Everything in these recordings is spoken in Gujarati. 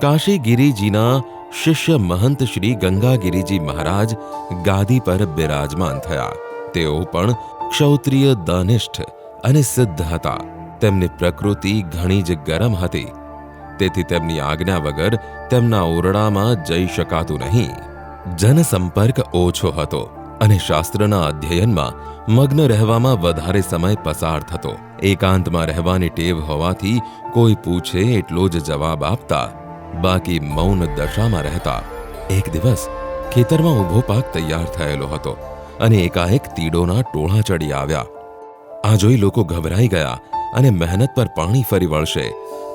કાશીગીરીજીના શિષ્ય મહંત શ્રી ગંગાગીરીજી મહારાજ ગાદી પર બિરાજમાન થયા. તેઓ પણ ક્ષૌત્રિય દાનિષ્ઠ અને સિદ્ધ હતા. તેમની પ્રકૃતિ ઘણી જ ગરમ હતી, તેથી તેમની આજ્ઞા વગર તેમના ઓરડામાં જઈ શકાતું નહીં. જનસંપર્ક ઓછો હતો અને શાસ્ત્રના અધ્યયનમાં મગ્ન રહેવામાં વધારે સમય પસાર થતો. એકાંતમાં રહેવાની ટેવ હોવાથી કોઈ પૂછે એટલો જ જવાબ આપતા, બાકી મૌન દશામાં રહેતા. એક દિવસ ખેતરમાં ઊભો પાક તૈયાર થયેલો હતો અને એકાએક તીડોના ટોળા ચડી આવ્યા. આ જોઈ લોકો ગભરાઈ ગયા અને મહેનત પર પાણી ફરી વળશે,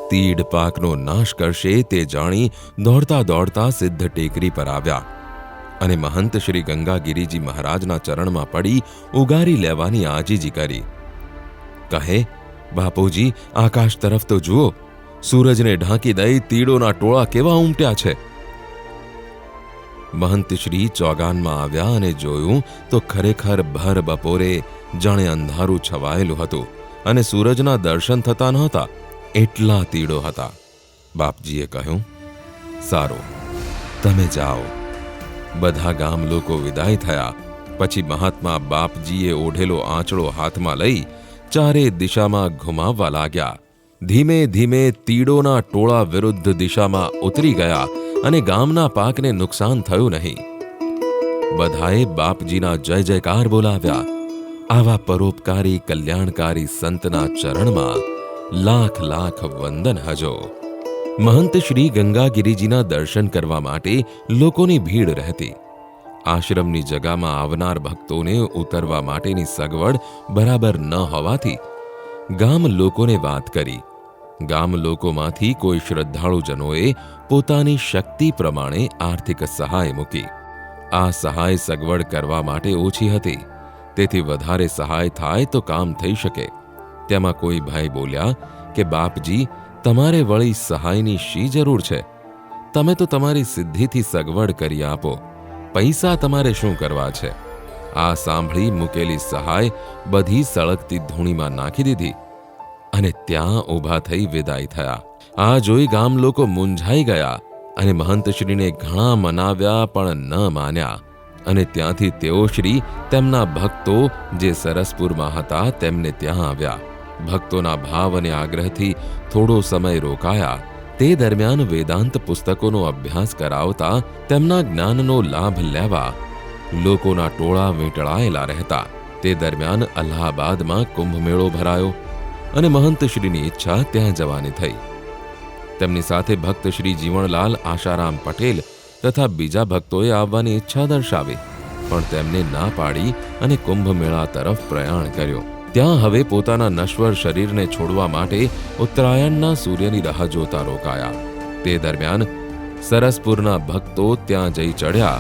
તીડ પાકનો નાશ કરશે તે જાણી દોડતા દોડતા સિદ્ધ ટેકરી પર આવ્યા અને મહંત શ્રી ગંગાગીરીજી મહારાજના ચરણમાં પડી ઉગારી લેવાની આજીજી કરી. કહે, બાપુજી, આકાશ તરફ તો જુઓ, સૂરજને ઢાંકી દઈ તીડોના ટોળા કેવા ઉમટ્યા છે. મહંત શ્રી ચોગાનમાં આવ્યા અને જોયું તો ખરેખર ભર બપોરે જાણે અંધારું છવાયેલું હતું અને સૂરજના દર્શન થતા નહોતા, એટલા તીડો હતા. બાપજીએ કહ્યું, સારું, તમે જાઓ. બધા ગામ લોકો વિદાય થયા. પછી મહાત્મા બાપજીએ ઓઢેલો આંચળો હાથમાં લઈ ચારે દિશામાં ઘુમાવવા લાગ્યા. ધીમે ધીમે તીડોના ટોળા વિરુદ્ધ દિશામાં ઉતરી ગયા અને ગામના પાકને નુકસાન થયું નહીં. બધાએ બાપજીના જય જયકાર બોલાવ્યા. આવા પરોપકારી કલ્યાણકારી સંતના ચરણમાં લાખ લાખ વંદન હજો. મહંત શ્રી ગંગાગીરીજીના દર્શન કરવા માટે લોકોની ભીડ રહેતી. આશ્રમની જગામાં આવનાર ભક્તોને ઉતરવા માટેની સગવડ બરાબર ન હોવાથી ગામ લોકોને વાત કરી. ગામ લોકોમાંથી કોઈ શ્રદ્ધાળુજનોએ પોતાની શક્તિ પ્રમાણે આર્થિક સહાય મૂકી. આ સહાય સગવડ કરવા માટે ઓછી હતી, તેથી વધારે સહાય થાય તો કામ થઈ શકે. તેમાં કોઈ ભાઈ બોલ્યા કે બાપજી, તમારે વળી સહાયની શી જરૂર છે? તમે તો તમારી સિદ્ધિથી સગવડ કરી આપો, પૈસા તમારે શું કરવા છે? આ સાંભળી મૂકેલી સહાય બધી સળગતી ધૂણીમાં નાખી દીધી અને ત્યાં ઊભા થઈ વિદાય થયા. આ જોઈ ગામ લોકો મૂંઝાઈ ગયા અને મહંતશ્રીને ઘણા મનાવ્યા પણ ન માન્યા અને ત્યાંથી તેઓ શ્રી તેમના ભક્તો જે સરસપુરમાં હતા તેમને ત્યાં આવ્યા. ભક્તોના ભાવ અને આગ્રહથી થોડો સમય રોકાયા. તે દરમિયાન વેદાંત પુસ્તકોનો અભ્યાસ કરાવતા તેમના જ્ઞાનનો લાભ લેવા લોકોના ટોળા વીંટળાયેલા રહેતા. તે દરમિયાન અલ્હાબાદમાં કુંભમેળો ભરાયો અને મહંતશ્રીની ઈચ્છા ત્યાં જવાની થઈ. તેમની સાથે ભક્ત શ્રી જીવણલાલ આશારામ પટેલ તથા બીજા ભક્તોએ આવવાની ઈચ્છા દર્શાવી, પણ તેમને ના પાડી અને કુંભમેળા તરફ પ્રયાણ કર્યો. ત્યાં હવે પોતાના નશ્વર શરીરને છોડવા માટે ઉત્તરાયણના સૂર્યની રાહ જોતા રોકાયા. તે દરમિયાન સરસપુરના ભક્તો ત્યાં જઈ ચડ્યા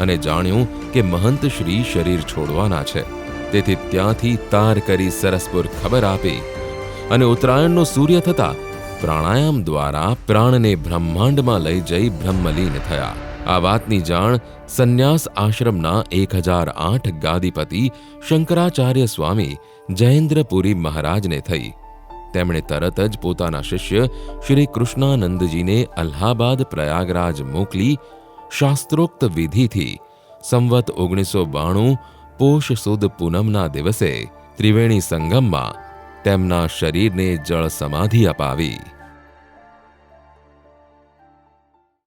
અને જાણ્યું કે મહંત શ્રી શરીર છોડવાના છે. તેથી ત્યાંથી તાર કરી સરસપુર ખબર આપી અને ઉત્તરાયણનો સૂર્ય થતા પ્રાણાયામ દ્વારા પ્રાણને બ્રહ્માંડમાં લઈ જઈ બ્રહ્મલીન થયા. આ વાતની જાણ સંન્યાસ આશ્રમના 1008 ગાદીપતિ શંકરાચાર્ય સ્વામી જયેન્દ્રપુરી મહારાજને થઈ. તેમણે તરત જ પોતાના શિષ્ય શ્રી કૃષ્ણાનંદજીને અલ્હાબાદ પ્રયાગરાજ મોકલી શાસ્ત્રોક્ત વિધિથી સંવત 1992 પોષ સુદ પૂનમના દિવસે ત્રિવેણી સંગમમાં તેમના શરીરને જળ સમાધિ અપાવી.